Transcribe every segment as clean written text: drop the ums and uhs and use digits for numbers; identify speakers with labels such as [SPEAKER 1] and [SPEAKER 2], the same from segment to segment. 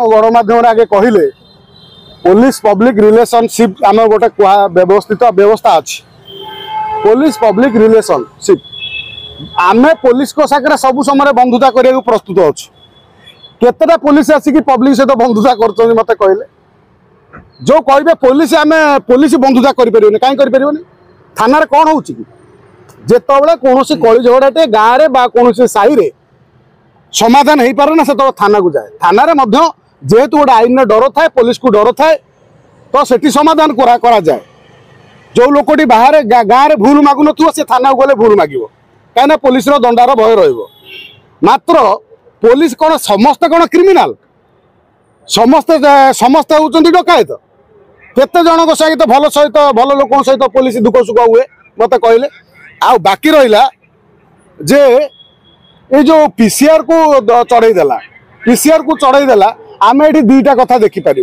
[SPEAKER 1] गणमाध्यम आगे कहले police public relationship आम गोटे व्यवस्थित व्यवस्था अच्छी पुलिस पब्लिक रिलेशनशिप आम पुलिस को सागर सब समय बंधुता करने को प्रस्तुत अच्छु केतेटा पुलिस आसिक पब्लिक सहित बंधुता कर मत कहले जो कहे पुलिस आम पुलिस बंधुता करें कहीं करें थाना कौन हो जिते कौन कली झगड़ाटे गाँव में कौन साई रे समाधान हो पारे ना से थाना को जाए थाना जेहेतु गोटे आईन डर थाए पुलिस को डर थाए तो सेठी समाधान करा जाए जो लोकटी बाहर गाँव में भूल मागुन सी थाना को गले भूल मागिब कहीं पुलिस दंडार भय रत्र पुलिस कौन समस्ते कौन क्रिमिनाल समस्ते समस्ते होती डकायत केते जन सहित भल लोक सहित पुलिस दुख सुख हुए मत कहले आ बाकी रहा जे ये जो पीसीआर को चढ़ईदेला पीसीआर को चढ़ईदेला आम ये दुईटा कथा देखिपर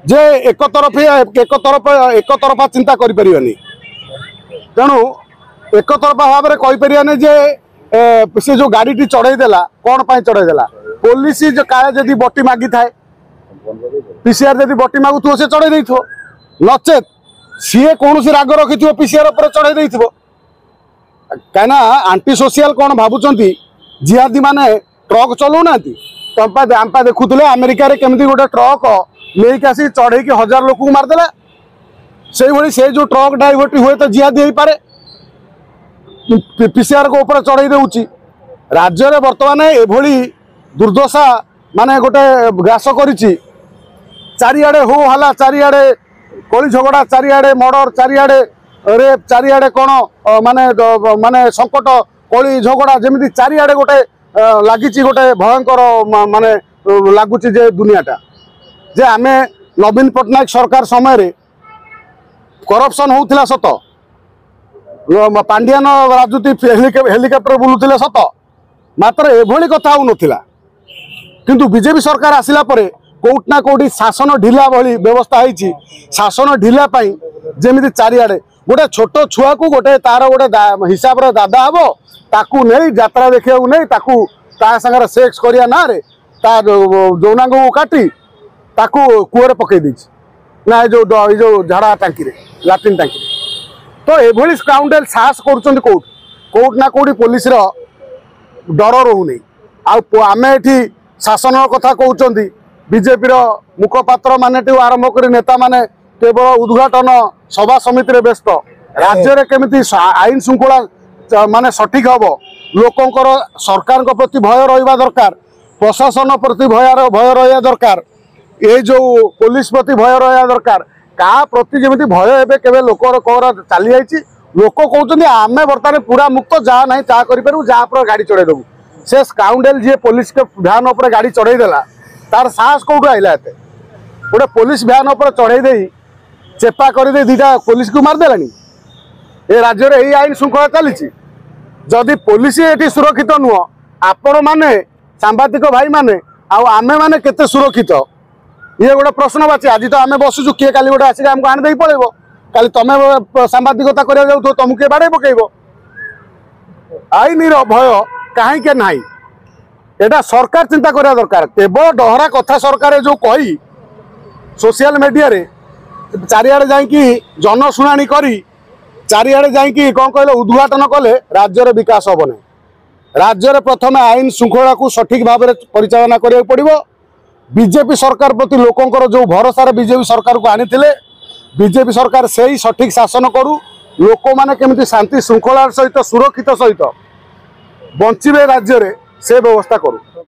[SPEAKER 1] जे एक तरफा चिंता करें तेणु एक तरफा भाव में कहीपर जे से जो गाड़ी टी चढ़ईदेला कौन पर चढ़ईदेला पुलिस काले जदि बटी मागी थाए पीसीआर जदि बटी मागुथ से चढ़ई दे नचेत सी कौन राग रखि पीसीआर पर चढ़ई दे कहीं आंटी सोशियाल कौन भावुं जिहादी माने ट्रक चलाऊना आम देखुले अमेरिका केमती गोटे ट्रक नहीं आसी चढ़े हजार लोक मारदेला से भाई से जो ट्रक ड्राइवर हुए तो जिहादी हो पारे पीसीआर को ऊपर चढ़ई दे राज्य में बर्तमान एभली दुर्दशा माने गोटे ग्रास करिछि चारिआडे हो हला चारिआडे कली झगड़ा चारिआडे मर्डर चारिआडे रेप चारिआडे कौन माने माने संकट कली झगड़ा जमी चारिआडे गोटे लगी गोटे भयंकर माने लगुच दुनियाटा जे आमे नवीन पट्टनायक सरकार समय करप्शन होता सत पांडियान राजदूत हेलिकप्टर बुलूले सत मात्र एभली कथा हो नाला किंतु बीजेपी सरकार आसिला परे कोउटना कोउटी शासन ढिला भली व्यवस्था होती शासन ढिला जमी चारिआडे गोटे छोट छुआ को गोटे तार गोटे हिसाब रे दादा हम ताकू नहीं यात्रा देखा नहीं ताकू ता संगे सेक्स करिया ना रे ता जौनांग को काटी ताकू कूअरे पकई देछि ना जो झाड़ा टांकी रे लाट्रिन टांकी तो एभली स्काउंडेल साहस करुछन कोउट ना कोउटी पुलिस रो डर रहूनी आम एठी शासन कथा कहते बीजेपी मुखपात्र मान आरंभ कर नेता माने केवल उद्घाटन सभा समिति व्यस्त राज्य में केमिति आईन श्रृंखला माने सठिक हम लोकंकर सरकार प्रति भय रहा दरकार प्रशासन प्रति भय रहा दरकार ये जो पुलिस प्रति भय रहा दरकार क्या प्रति जमी भय एवं केवे लोक चली जाइए लोक कहते आम बर्तमान पूरा मुक्त जहाँ ना ता करूँ जहाँ पर गाड़ी चढ़ईदेबू से स्काउंडेल जी पुलिस के भ्यान उपर गाड़ी चढ़ईदेला तार साहस कौटू आइला गोटे पुलिस भ्यान उपर चढ़ई चेपा कर दीटा पुलिस को मारदेलानी ए राज्य में यही आईन श्रृंखला चली जदि पुलिस ये सुरक्षित नुह आपण मैने सांबादिक भाई मैंने आमे मैंने केते सुरक्षित ये गोटे प्रश्नवाची आज तो आम बसुचु किए काली गोटे आसिक आमको आनी पड़ेब काली तुम सांबादिकता करा जाऊ तुमको किए बाड़े पकेब आईन भय कहीं ना एटा सरकार चिंता करा दरकार केवल डहरा कथा सरकार जो कही सोशल मीडिया रे चारिआडे जाइकी जनशुणाणी करी चारिआडे जाइकी कौन कहले उद्घाटन कले राज्यर विकास हम ना राज्य प्रथम आईन श्रृंखला को सठिक भाव में परिचालना करा पड़ो बीजेपी सरकार प्रति लोकंकर जो भरोसा बीजेपी सरकार को आनी बीजेपी सरकार से ही सठिक शासन करू लोक मैंने केमिति शांति श्रृंखला सहित सुरक्षित सहित बंचे राज्य से व्यवस्था करू।